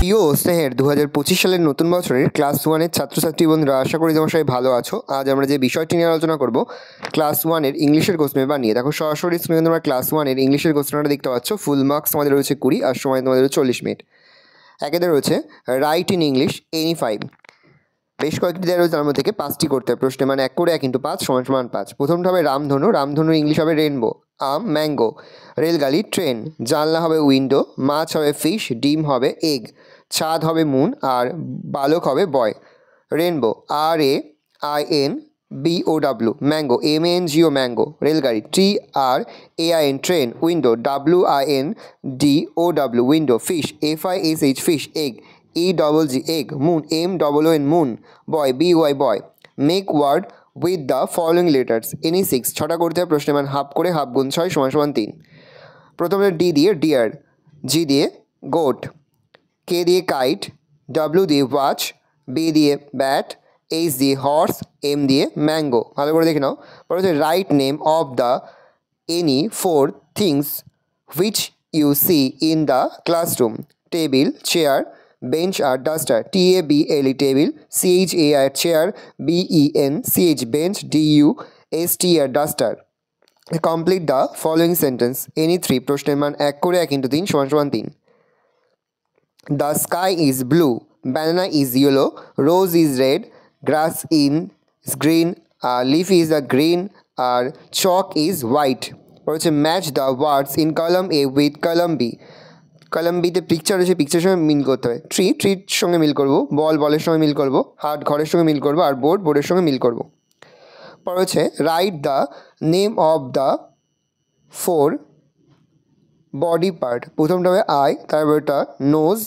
প্রিয় স্নেহের 2025 সালের নতুন বছরের ক্লাস 1-এর ছাত্রছাত্রী বন্ধুরা, আশা করি তোমরা সবাই ভালো আছো। আজ আমরা যে বিষয়টি নিয়ে আলোচনা করব ক্লাস 1-এর ইংলিশের কোশ্চেন পেপার নিয়ে। দেখো সরাসরি স্ক্রিনে তোমরা ক্লাস 1-এর ইংলিশের কোশ্চেনটা দেখতে পাচ্ছ। ফুল মার্কস তোমাদের রয়েছে 20 আর সময় তোমাদের 40 মিনিট। একেতে রয়েছে রাইট ইন ইংলিশ এনি 5। বেশ কয়েকটি দেওয়া রয়েছে, তার মধ্যে থেকে 5টি করতে হবে প্রশ্নে, মানে 1 করে 1 × 5 = 5। প্রথমটা হবে রামধনু, রামধনুর ইংলিশ হবে রেনবো। আম ম্যাঙ্গো, রেলগাড়ি ট্রেন, জানলা হবে উইন্ডো, মাছ হবে ফিশ, ডিম হবে এগ, চাঁদ হবে মুন আর বালক হবে বয়। Rainbow RAINBOW, mango MANGO mango, রেলগাড়ি TRAIN train, window WINDOW window, fish FISH fish, egg EGG egg, moon MOON moon, boy BY boy. Make word with the following letters any 6। 6টা করতে হবে প্রশ্নে, মানে হাফ করে হাফ গুণ 6 = 3। প্রথমে D দিয়ে ডিয়ার, G দিয়ে গোট, K দিয়ে কাইট, W দিয়ে ওয়াচ, B দিয়ে ব্যাট, H দিয়ে হর্স, M দিয়ে ম্যাঙ্গো। ভালো করে দেখে নাও। পরে হচ্ছে write name of the any 4 things which you see in the classroom. Table, chair, bench আর duster. TABLE table, CHAIR chair, BENCH bench, DUSTR duster. Complete the following sentence any 3। প্রশ্নের মান 1 করে 1 × 3 = 3। The sky is blue, banana is yellow, rose is red, grass is green, leaf is a green, chalk is white. হচ্ছে match the words in column A with column B. Column বিতে picture রয়েছে, পিকচারের সঙ্গে মিল করতে হবে। ট্রির সঙ্গে মিল করব, বলের সঙ্গে মিল করব, হাট ঘরের সঙ্গে মিল করব, আর বোর্ডের সঙ্গে মিল করব। পর হচ্ছে write the name of the 4 body part. প্রথমটা হবে আই, তারপরটা নোজ,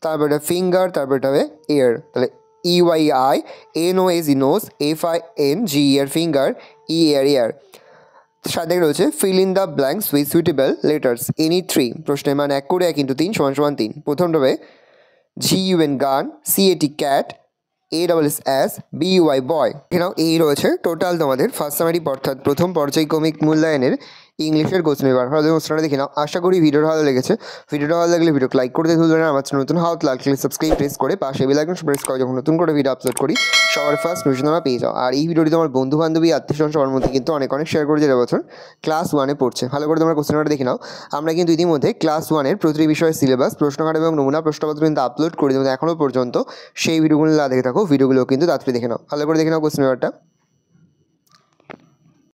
তারপরটা ফিঙ্গার, তারপরটা হবে এয়ার। তাহলে EYI NOSE nose, FINGER finger, EAR। সাথে রয়েছে fill in the blanks with suitable letters any 3। প্রশ্নের মান 1 করে 1 × 3 = 3। প্রথমটা হবে GUN গান, CAT ক্যাট, ASS BUY বয়। এখানেও এই রয়েছে টোটাল তোমাদের ফার্স্ট সামারি অর্থাৎ প্রথম পর্যায়ক্রমিক মূল্যায়নের ইংলিশের কোশ্চেন পেপার। ভালো কোশ্চেনটা দেখে নাও। আশা করি ভিডিওটা ভালো লেগেছে। ভিডিওটা ভালো লাগলে ভিডিওকে লাইক করতে ভুলবেন না। আমার নতুন হাত লাল ক্লিক সাবস্ক্রাইব প্রেস করে পাশে বেল আইকন প্রেস করে যখন নতুন করে ভিডিও আপলোড করি সবার ফার্স্ট নোটিফিকেশন তোমরা পেয়ে যাও। আর এই ভিডিওটি তোমার বন্ধু বান্ধবী আত্মীয়স্বজন সবার মধ্যে কিন্তু অনেক শেয়ার করে যে বছর ক্লাস 1-এ পড়ছে। ভালো করে তোমরা কোশ্চেনটা দেখে নাও। আমরা কিন্তু ইতিমধ্যে ক্লাস 1-এর প্রতিটি বিষয়ের সিলেবাস, প্রশ্নকাঠ এবং নমুনা প্রশ্নপত্র কিন্তু আপলোড করে দেবো। এখনও পর্যন্ত সেই ভিডিওগুলো না দেখে থাকো, ভিডিওগুলো কিন্তু তাড়াতাড়ি দেখে নাও। ভালো করে দেখে নাও কোশ্চেন পেপারটা।